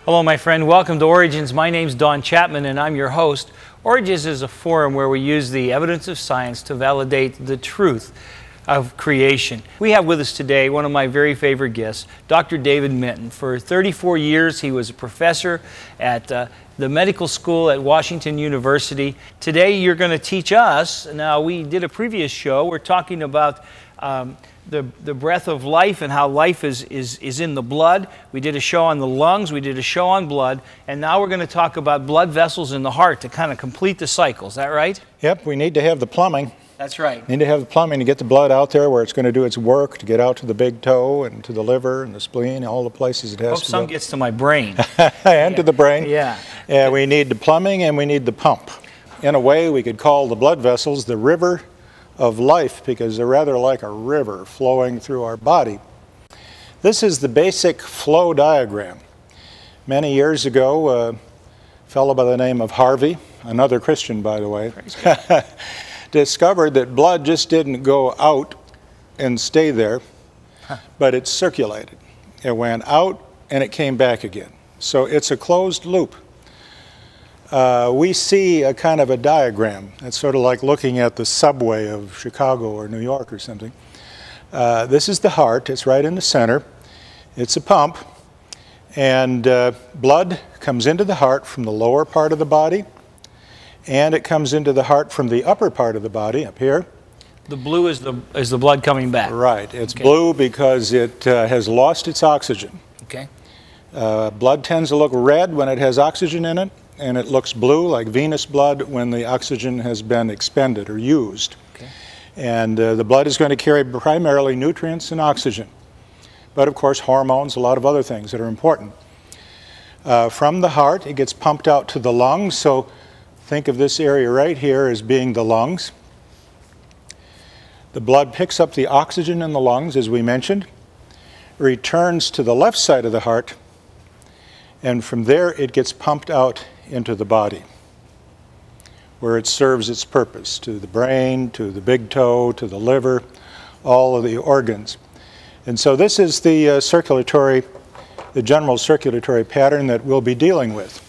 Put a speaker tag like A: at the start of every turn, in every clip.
A: Hello, my friend. Welcome to Origins. My name's Don Chapman, and I'm your host. Origins is a forum where we use the evidence of science to validate the truth of creation. We have with us today one of my very favorite guests, Dr. David Menton. For 34 years, he was a professor at the medical school at Washington University. Today, you're going to teach us. Now, we did a previous show. We're talking about the breath of life and how life is in the blood. We did a show on the lungs, we did a show on blood, and now we're going to talk about blood vessels in the heart to kind of complete the cycle. Is that right?
B: Yep, we need to have the plumbing.
A: That's right.
B: Need to have the plumbing to get the blood out there where it's going to do its work, to get out to the big toe and to the liver and the spleen, all the places it has to go.
A: Some gets to my brain.
B: And to the brain.
A: Yeah.
B: We need the plumbing and we need the pump. In a way, we could call the blood vessels the river of life, because they're rather like a river flowing through our body. This is the basic flow diagram. Many years ago, a fellow by the name of Harvey, another Christian by the way, discovered that blood just didn't go out and stay there, but it circulated. It went out and it came back again. So it's a closed loop. We see a kind of a diagram. It's sort of like looking at the subway of Chicago or New York or something. This is the heart. It's right in the center. It's a pump. And blood comes into the heart from the lower part of the body, and it comes into the heart from the upper part of the body, up here.
A: The blue is the blood coming back.
B: Right. It's blue because it has lost its oxygen.
A: Okay.
B: Blood tends to look red when it has oxygen in it, and it looks blue like venous blood when the oxygen has been expended or used. Okay. And the blood is going to carry primarily nutrients and oxygen, but of course hormones, a lot of other things that are important. From the heart, it gets pumped out to the lungs, so think of this area right here as being the lungs. The blood picks up the oxygen in the lungs, as we mentioned, returns to the left side of the heart, and from there it gets pumped out into the body, where it serves its purpose, to the brain, to the big toe, to the liver, all of the organs. And so this is the general circulatory pattern that we'll be dealing with.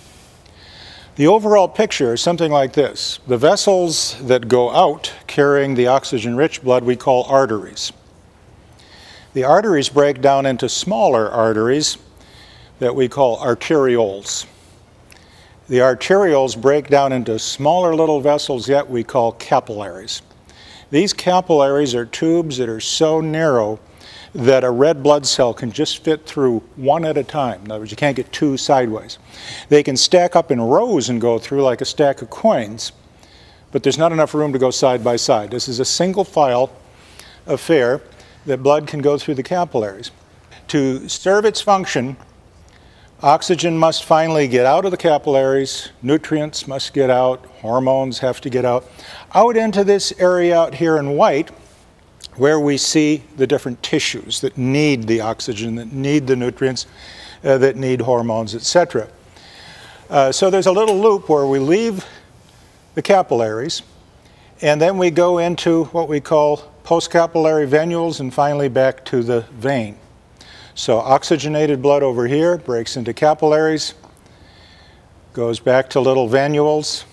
B: The overall picture is something like this. The vessels that go out carrying the oxygen-rich blood we call arteries. The arteries break down into smaller arteries that we call arterioles. The arterioles break down into smaller little vessels yet we call capillaries. These capillaries are tubes that are so narrow that a red blood cell can just fit through one at a time. In other words, you can't get two sideways. They can stack up in rows and go through like a stack of coins, but there's not enough room to go side by side. This is a single file affair that blood can go through the capillaries. To serve its function, oxygen must finally get out of the capillaries, nutrients must get out, hormones have to get out into this area out here in white, where we see the different tissues that need the oxygen, that need the nutrients, that need hormones, etc. So there's a little loop where we leave the capillaries, and then we go into what we call postcapillary venules, and finally back to the vein. So oxygenated blood over here breaks into capillaries, goes back to little venules,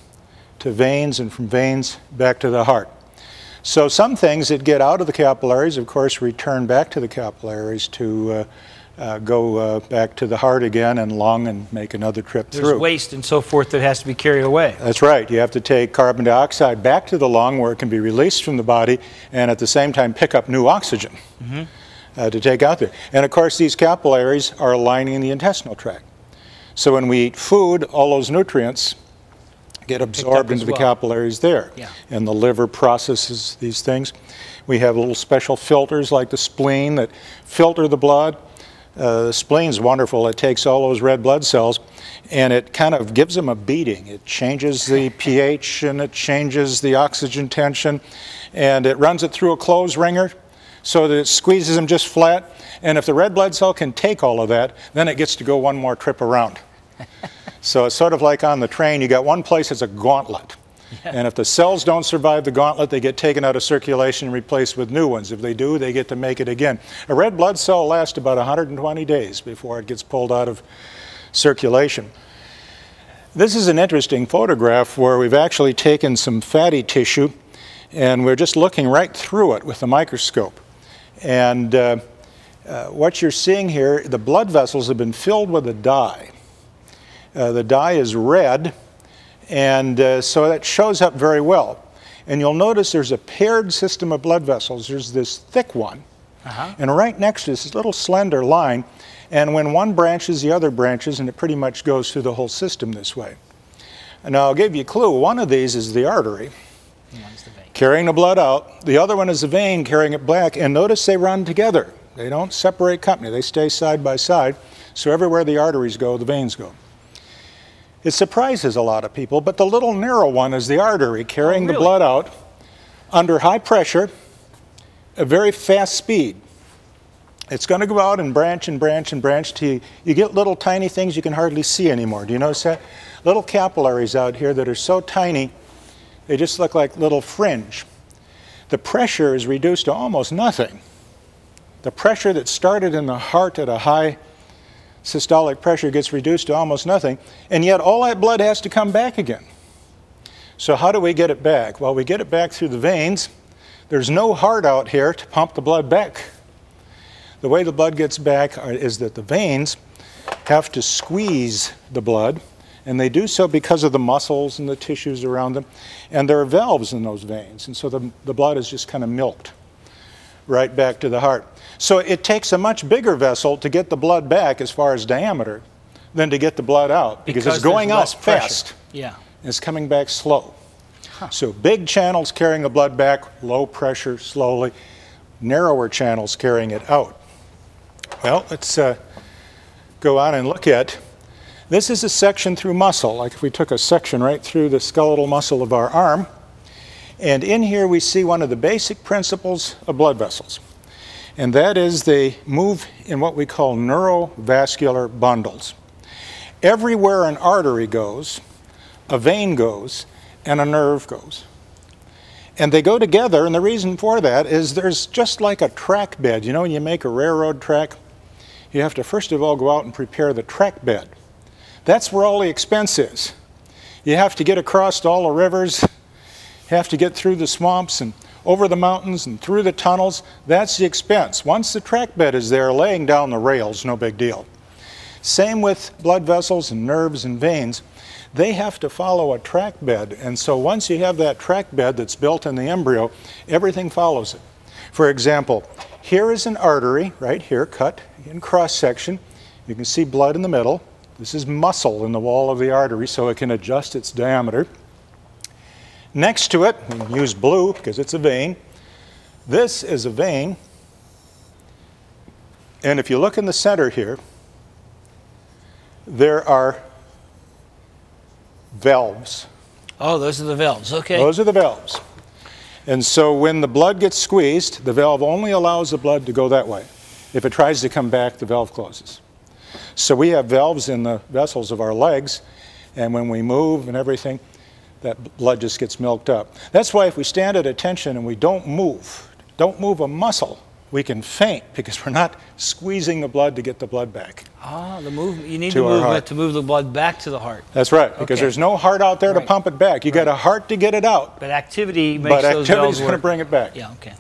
B: to veins, and from veins back to the heart. So some things that get out of the capillaries, of course, return back to the capillaries to go back to the heart again and lung and make another trip through.
A: There's waste and so forth that has to be carried away.
B: That's right. You have to take carbon dioxide back to the lung where it can be released from the body, and at the same time pick up new oxygen. To take out there. And of course these capillaries are lining the intestinal tract. So when we eat food, all those nutrients get absorbed into the capillaries there. Yeah. And the liver processes these things. We have little special filters like the spleen that filter the blood. The spleen's wonderful. It takes all those red blood cells and it kind of gives them a beating. It changes the pH and it changes the oxygen tension, and it runs it through a clothes wringer so that it squeezes them just flat. And if the red blood cell can take all of that, then it gets to go one more trip around. So it's sort of like on the train, you got one place that's a gauntlet. And if the cells don't survive the gauntlet, they get taken out of circulation and replaced with new ones. If they do, they get to make it again. A red blood cell lasts about 120 days before it gets pulled out of circulation. This is an interesting photograph where we've actually taken some fatty tissue and we're just looking right through it with a microscope. And what you're seeing here, the blood vessels have been filled with a dye. The dye is red, and so that shows up very well. And you'll notice there's a paired system of blood vessels. There's this thick one, and right next to this little slender line, and when one branches, the other branches, and it pretty much goes through the whole system this way. And I'll give you a clue. One of these is the artery, carrying the blood out. The other one is the vein carrying it back, and notice they run together. They don't separate company. They stay side by side, so everywhere the arteries go, the veins go. It surprises a lot of people, but the little narrow one is the artery carrying the blood out under high pressure, a very fast speed. It's going to go out and branch and branch and branch till you get little tiny things you can hardly see anymore. Do you notice that? Little capillaries out here that are so tiny, they just look like little fringe. The pressure is reduced to almost nothing. The pressure that started in the heart at a high systolic pressure gets reduced to almost nothing, and yet all that blood has to come back again. So how do we get it back? Well, we get it back through the veins. There's no heart out here to pump the blood back. The way the blood gets back is that the veins have to squeeze the blood, and they do so because of the muscles and the tissues around them, and there are valves in those veins, and so the blood is just kind of milked right back to the heart. So it takes a much bigger vessel to get the blood back as far as diameter than to get the blood out, because it's going out fast. Yeah. And it's coming back slow. So big channels carrying the blood back, low pressure, slowly, narrower channels carrying it out. Well, let's go on and look at, this is a section through muscle, like if we took a section right through the skeletal muscle of our arm, and in here we see one of the basic principles of blood vessels. And that is they move in what we call neurovascular bundles. Everywhere an artery goes, a vein goes, and a nerve goes. And they go together, and the reason for that is there's just like a track bed. You know, when you make a railroad track, you have to first of all go out and prepare the track bed. That's where all the expense is. You have to get across all the rivers, you have to get through the swamps and over the mountains and through the tunnels. That's the expense. Once the track bed is there, laying down the rails, no big deal. Same with blood vessels and nerves and veins. They have to follow a track bed, and so once you have that track bed that's built in the embryo, everything follows it. For example, here is an artery right here, cut in cross section. You can see blood in the middle. This is muscle in the wall of the artery, so it can adjust its diameter. Next to it, we can use blue because it's a vein. This is a vein, and if you look in the center here, there are valves.
A: Oh, those are the valves, okay.
B: Those are the valves. And so when the blood gets squeezed, the valve only allows the blood to go that way. If it tries to come back, the valve closes. So we have valves in the vessels of our legs, and when we move and everything, that blood just gets milked up. That's why if we stand at attention and we don't move a muscle, we can faint because we're not squeezing the blood to get the blood back.
A: Ah, the movement. You need the movement to move the blood back to the heart.
B: That's right, because there's no heart out there to pump it back. You got a heart to get it out.
A: But activity makes those valves work.
B: But activity's going to bring it back.
A: Yeah, okay.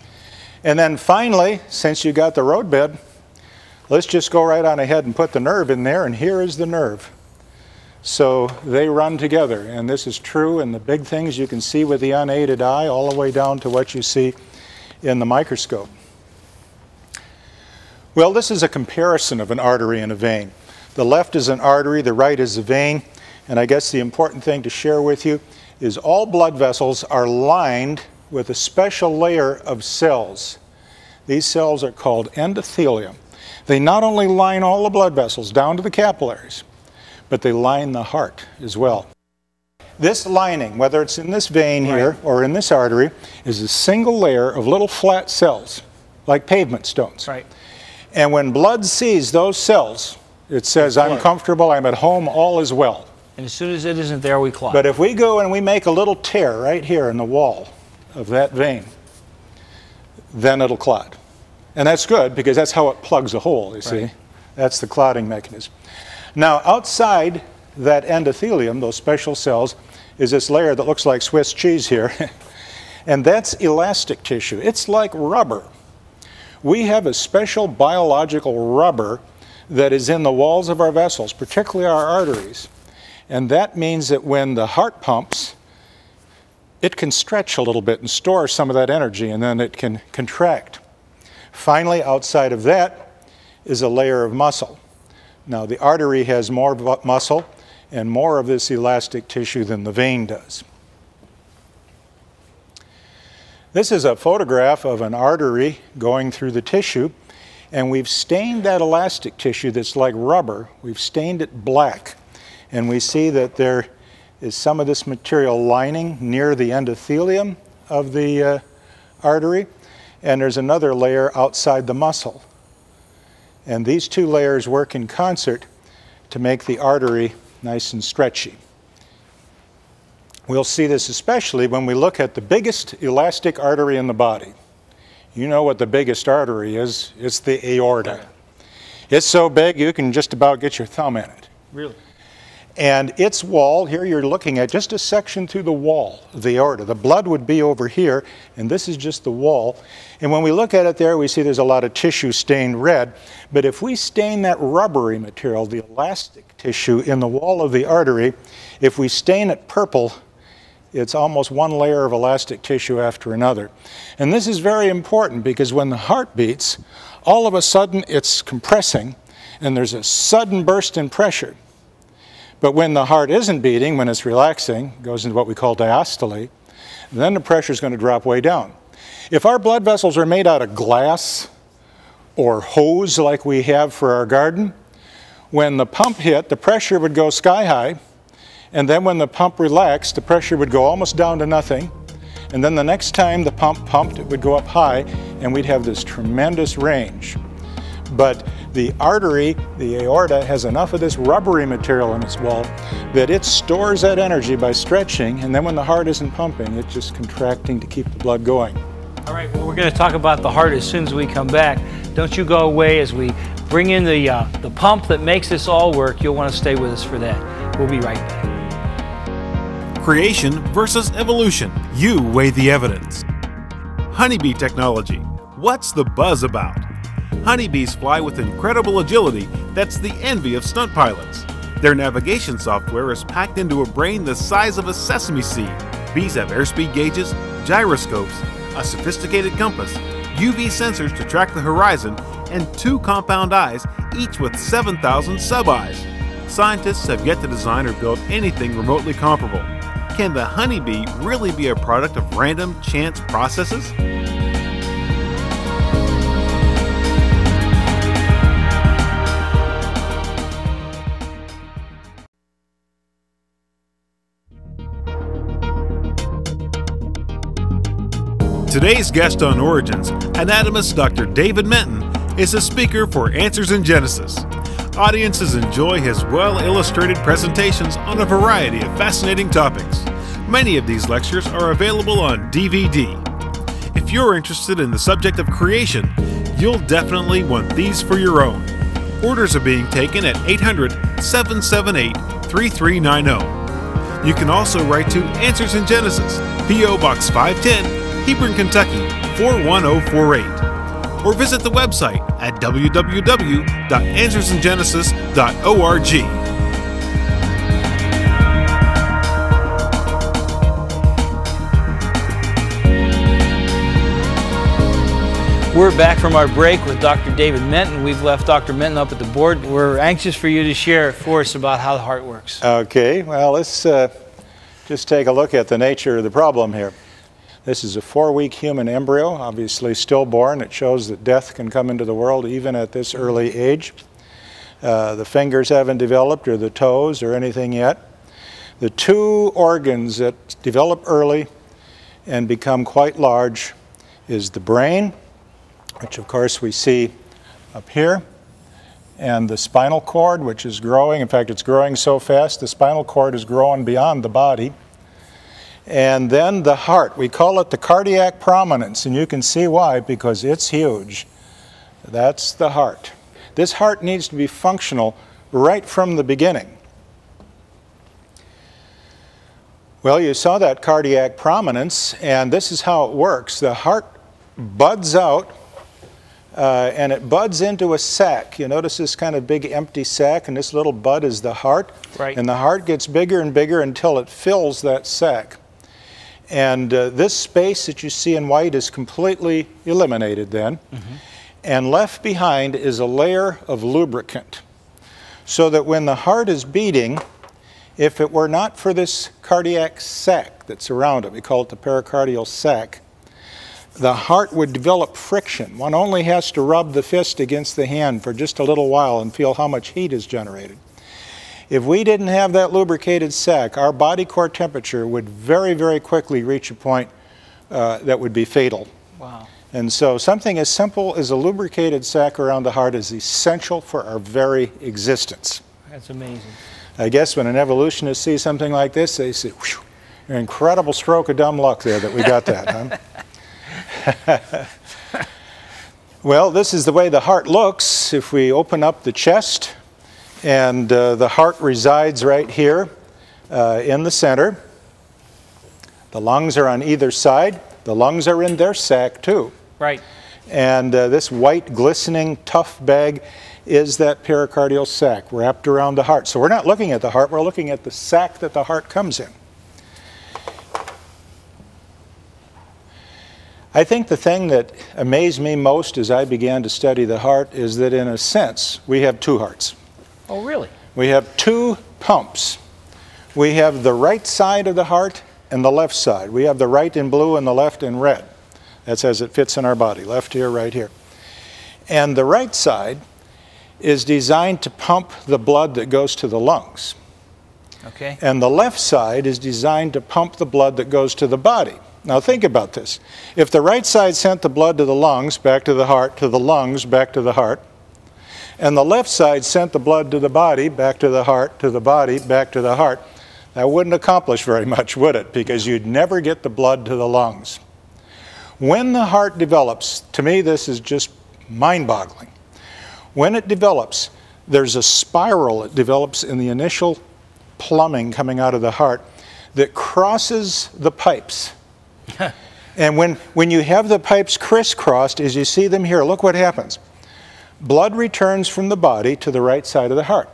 B: And then finally, since you got the roadbed, let's just go right on ahead and put the nerve in there, and here is the nerve. So they run together, and this is true in the big things you can see with the unaided eye all the way down to what you see in the microscope. Well, this is a comparison of an artery and a vein. The left is an artery, the right is a vein, and I guess the important thing to share with you is all blood vessels are lined with a special layer of cells. These cells are called endothelium. They not only line all the blood vessels down to the capillaries, but they line the heart as well. This lining, whether it's in this vein here or in this artery, is a single layer of little flat cells, like pavement stones. Right. And when blood sees those cells, it says, I'm comfortable, I'm at home, all is well.
A: And as soon as it isn't there, we clot.
B: But if we go and we make a little tear right here in the wall of that vein, then it'll clot. And that's good because that's how it plugs a hole, you see. That's the clotting mechanism. Now, outside that endothelium, those special cells, is this layer that looks like Swiss cheese here. And that's elastic tissue. It's like rubber. We have a special biological rubber that is in the walls of our vessels, particularly our arteries. And that means that when the heart pumps, it can stretch a little bit and store some of that energy, and then it can contract. Finally, outside of that is a layer of muscle. Now, the artery has more muscle and more of this elastic tissue than the vein does. This is a photograph of an artery going through the tissue, and we've stained that elastic tissue that's like rubber. We've stained it black, and we see that there is some of this material lining near the endothelium of the artery, and there's another layer outside the muscle. And these two layers work in concert to make the artery nice and stretchy. We'll see this especially when we look at the biggest elastic artery in the body. You know what the biggest artery is. It's the aorta. It's so big you can just about get your thumb in it.
A: Really?
B: And its wall, here you're looking at just a section through the wall of the aorta. The blood would be over here, and this is just the wall. And when we look at it there, we see there's a lot of tissue stained red. But if we stain that rubbery material, the elastic tissue in the wall of the artery, if we stain it purple, it's almost one layer of elastic tissue after another. And this is very important because when the heart beats, all of a sudden it's compressing and there's a sudden burst in pressure. But when the heart isn't beating, when it's relaxing, it goes into what we call diastole, then the pressure is going to drop way down. If our blood vessels are made out of glass or hose like we have for our garden, when the pump hit, the pressure would go sky high. And then when the pump relaxed, the pressure would go almost down to nothing. And then the next time the pump pumped, it would go up high, and we'd have this tremendous range. But the artery, the aorta, has enough of this rubbery material in its wall that it stores that energy by stretching, and then when the heart isn't pumping, it's just contracting to keep the blood going.
A: All right, well, we're going to talk about the heart as soon as we come back. Don't you go away as we bring in the pump that makes this all work. You'll want to stay with us for that. We'll be right back.
C: Creation versus evolution. You weigh the evidence. Honeybee technology. What's the buzz about? Honeybees fly with incredible agility that's the envy of stunt pilots. Their navigation software is packed into a brain the size of a sesame seed. Bees have airspeed gauges, gyroscopes, a sophisticated compass, UV sensors to track the horizon, and 2 compound eyes, each with 7,000 sub-eyes. Scientists have yet to design or build anything remotely comparable. Can the honeybee really be a product of random chance processes? Today's guest on Origins, anatomist Dr. David Menton, is a speaker for Answers in Genesis. Audiences enjoy his well-illustrated presentations on a variety of fascinating topics. Many of these lectures are available on DVD. If you're interested in the subject of creation, you'll definitely want these for your own. Orders are being taken at 800-778-3390. You can also write to Answers in Genesis, P.O. Box 510, Hebron, Kentucky 41048. Or visit the website at www.answersingenesis.org.
A: We're back from our break with Dr. David Menton. We've left Dr. Menton up at the board. We're anxious for you to share for us about how the heart works.
B: Okay, well, let's just take a look at the nature of the problem here. This is a 4-week human embryo, obviously stillborn. It shows that death can come into the world even at this early age. The fingers haven't developed, or the toes, or anything yet. The 2 organs that develop early and become quite large is the brain, which of course we see up here, and the spinal cord, which is growing. In fact, it's growing so fast, the spinal cord is growing beyond the body. And then the heart. We call it the cardiac prominence, and you can see why, because it's huge. That's the heart. This heart needs to be functional right from the beginning. Well, you saw that cardiac prominence, and this is how it works. The heart buds out, and it buds into a sac. You notice this kind of big empty sac, and this little bud is the heart.
A: Right.
B: And the heart gets bigger and bigger until it fills that sac. And this space that you see in white is completely eliminated then. Mm-hmm. And left behind is a layer of lubricant. So that when the heart is beating, if it were not for this cardiac sac that's around it, we call it the pericardial sac, the heart would develop friction. One only has to rub the fist against the hand for just a little while and feel how much heat is generated. If we didn't have that lubricated sac, our body core temperature would very, very quickly reach a point that would be fatal.
A: Wow.
B: And so something as simple as a lubricated sac around the heart is essential for our very existence.
A: That's amazing.
B: I guess when an evolutionist sees something like this, they say, whew, an incredible stroke of dumb luck there that we got that, huh? Well, this is the way the heart looks. If we open up the chest, and the heart resides right here in the center. The lungs are on either side. The lungs are in their sac too.
A: Right.
B: And this white, glistening, tough bag is that pericardial sac wrapped around the heart. So we're not looking at the heart, we're looking at the sac that the heart comes in. I think the thing that amazed me most as I began to study the heart is that in a sense, we have two hearts.
A: Oh, really?
B: We have two pumps. We have the right side of the heart and the left side. We have the right in blue and the left in red. That's as it fits in our body, left here, right here. And the right side is designed to pump the blood that goes to the lungs.
A: Okay.
B: And the left side is designed to pump the blood that goes to the body. Now think about this. If the right side sent the blood to the lungs, back to the heart, to the lungs, back to the heart, and the left side sent the blood to the body, back to the heart, to the body, back to the heart, that wouldn't accomplish very much, would it? Because you'd never get the blood to the lungs. When the heart develops, to me this is just mind-boggling. When it develops, there's a spiral it develops in the initial plumbing coming out of the heart that crosses the pipes. And when you have the pipes crisscrossed, as you see them here, look what happens. Blood returns from the body to the right side of the heart.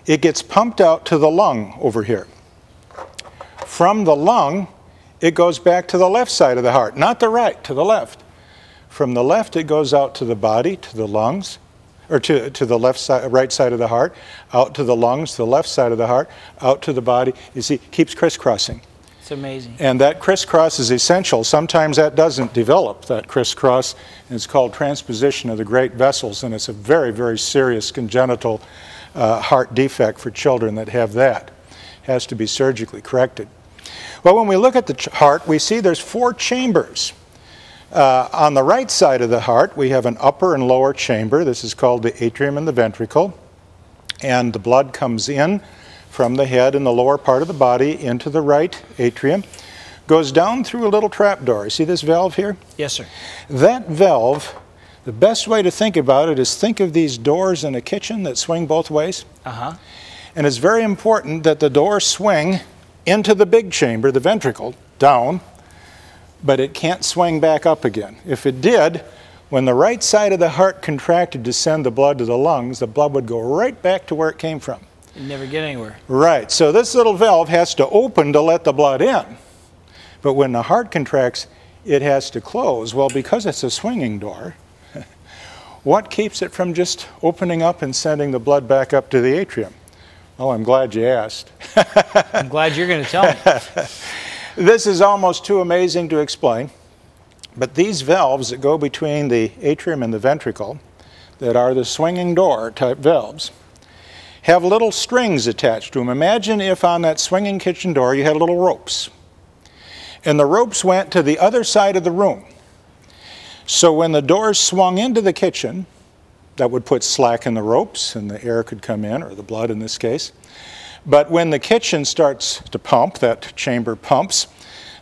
B: It gets pumped out to the lung over here. From the lung, it goes back to the left side of the heart, not the right, to the left. From the left, it goes out to the body, to the lungs, or to the left side, right side of the heart, out to the lungs, to the left side of the heart, out to the body. You see, it keeps crisscrossing.
A: It's amazing.
B: And that crisscross is essential. Sometimes that doesn't develop, that crisscross, and it's called transposition of the great vessels, and it's a very, very serious congenital heart defect for children that have that. It has to be surgically corrected. Well, when we look at the heart, we see there's 4 chambers. On the right side of the heart, we have an upper and lower chamber. This is called the atrium and the ventricle. And the blood comes in from the head and the lower part of the body into the right atrium, goes down through a little trap door. You see this valve here?
A: Yes, sir.
B: That valve, the best way to think about it is think of these doors in a kitchen that swing both ways.
A: Uh-huh.
B: And it's very important that the doors swing into the big chamber, the ventricle, down, but it can't swing back up again. If it did, when the right side of the heart contracted to send the blood to the lungs, the blood would go right back to where it came from.
A: You'd never get anywhere.
B: Right, so this little valve has to open to let the blood in. But when the heart contracts, it has to close. Well, because it's a swinging door, what keeps it from just opening up and sending the blood back up to the atrium? Oh, I'm glad you asked.
A: I'm glad you're going to tell me.
B: This is almost too amazing to explain, but these valves that go between the atrium and the ventricle, that are the swinging door type valves, have little strings attached to them. Imagine if on that swinging kitchen door you had little ropes, and the ropes went to the other side of the room. So when the doors swung into the kitchen, that would put slack in the ropes and the air could come in, or the blood in this case. But when the kitchen starts to pump, that chamber pumps,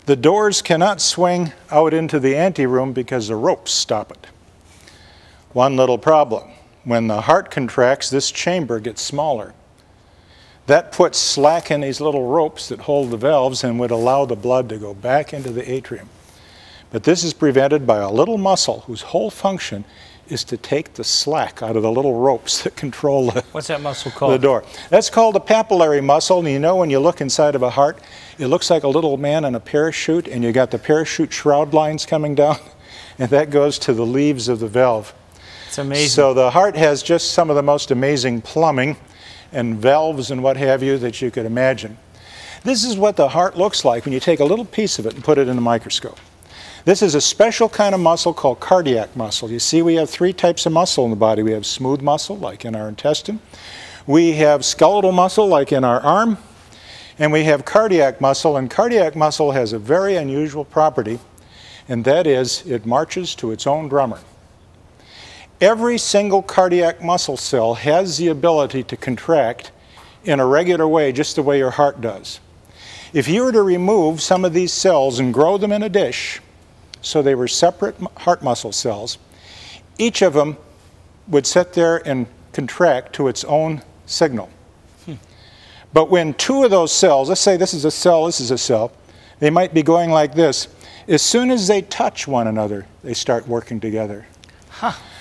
B: the doors cannot swing out into the anteroom because the ropes stop it. One little problem. when the heart contracts, this chamber gets smaller. That puts slack in these little ropes that hold the valves and would allow the blood to go back into the atrium. But this is prevented by a little muscle whose whole function is to take the slack out of the little ropes that control
A: What's that muscle called?
B: the door. That's called a papillary muscle, and you know when you look inside of a heart, it looks like a little man in a parachute, and you got the parachute shroud lines coming down, and that goes to the leaves of the valve.
A: It's amazing.
B: So the heart has just some of the most amazing plumbing and valves and what have you that you could imagine. This is what the heart looks like when you take a little piece of it and put it in a microscope. This is a special kind of muscle called cardiac muscle. You see, we have three types of muscle in the body. We have smooth muscle, like in our intestine. We have skeletal muscle, like in our arm. And we have cardiac muscle. And cardiac muscle has a very unusual property, and that is it marches to its own drummer. Every single cardiac muscle cell has the ability to contract in a regular way, just the way your heart does. If you were to remove some of these cells and grow them in a dish, so they were separate heart muscle cells, each of them would sit there and contract to its own signal. But when two of those cells, let's say this is a cell, they might be going like this. As soon as they touch one another, they start working together.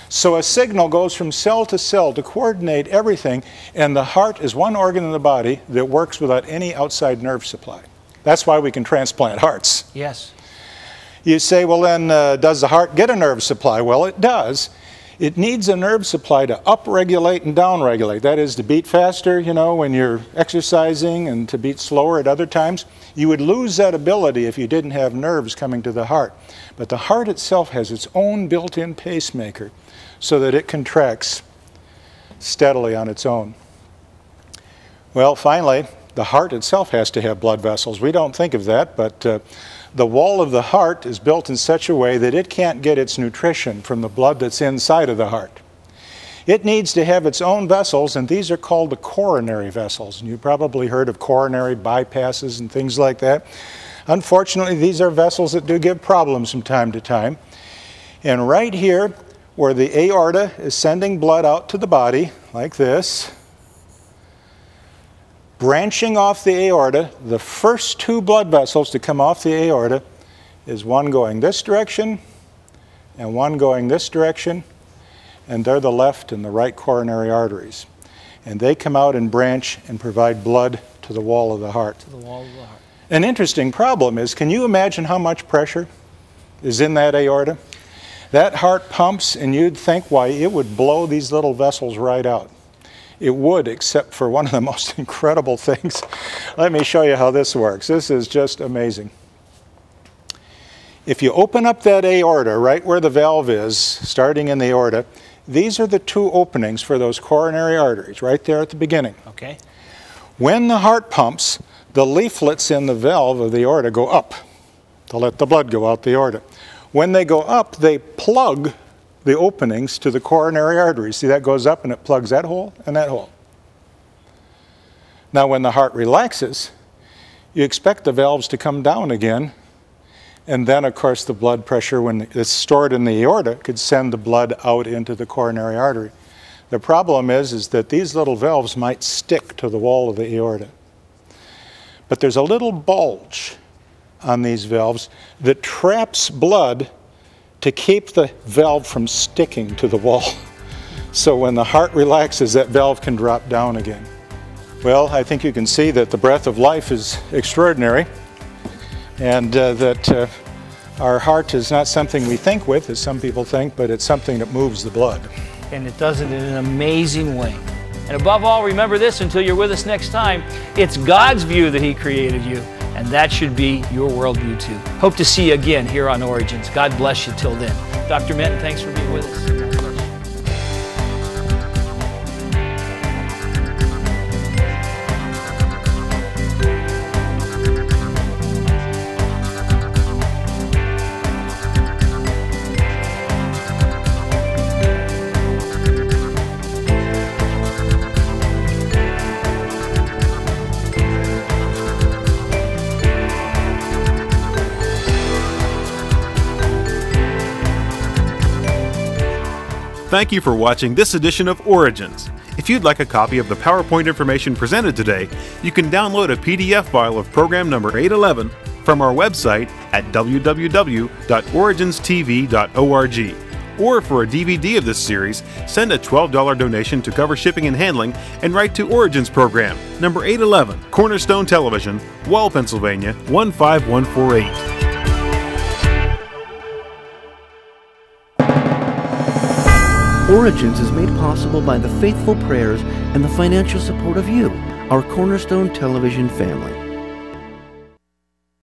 B: So a signal goes from cell to coordinate everything, and the heart is one organ in the body that works without any outside nerve supply. That's why we can transplant hearts.
A: Yes.
B: You say, well then, does the heart get a nerve supply? Well, it does. It needs a nerve supply to upregulate and downregulate. That is, to beat faster, you know, when you're exercising, and to beat slower at other times. You would lose that ability if you didn't have nerves coming to the heart. But the heart itself has its own built-in pacemaker so that it contracts steadily on its own. Well, finally, the heart itself has to have blood vessels. We don't think of that, but the wall of the heart is built in such a way that it can't get its nutrition from the blood that's inside of the heart. It needs to have its own vessels, and these are called the coronary vessels. And you've probably heard of coronary bypasses and things like that. Unfortunately, these are vessels that do give problems from time to time. And right here, where the aorta is sending blood out to the body, like this, branching off the aorta, the first two blood vessels to come off the aorta is one going this direction and one going this direction, and they're the left and the right coronary arteries. And they come out and branch and provide blood to the wall of the heart.
A: To the wall of the heart.
B: An interesting problem is, can you imagine how much pressure is in that aorta? That heart pumps, and you'd think, why, it would blow these little vessels right out. It would, except for one of the most incredible things. Let me show you how this works. This is just amazing. If you open up that aorta, right where the valve is, starting in the aorta, these are the two openings for those coronary arteries, right there at the beginning.
A: Okay.
B: When the heart pumps, the leaflets in the valve of the aorta go up to let the blood go out the aorta. When they go up, they plug the openings to the coronary arteries. See, that goes up and it plugs that hole and that hole. Now, when the heart relaxes, you expect the valves to come down again, and then, of course, the blood pressure, when it's stored in the aorta, could send the blood out into the coronary artery. The problem is that these little valves might stick to the wall of the aorta. But there's a little bulge on these valves that traps blood to keep the valve from sticking to the wall. So when the heart relaxes, that valve can drop down again. Well, I think you can see that the breath of life is extraordinary, and that our heart is not something we think with, as some people think, but it's something that moves the blood.
A: And it does it in an amazing way. And above all, remember this until you're with us next time. It's God's view that He created you, and that should be your worldview too. Hope to see you again here on Origins. God bless you till then. Dr. Menton, thanks for being with us.
C: Thank you for watching this edition of Origins. If you'd like a copy of the PowerPoint information presented today, you can download a PDF file of program number 811 from our website at www.originstv.org. Or for a DVD of this series, send a $12 donation to cover shipping and handling and write to Origins Program, number 811, Cornerstone Television, Wall, Pennsylvania 15148.
D: Origins is made possible by the faithful prayers and the financial support of you, our Cornerstone Television family.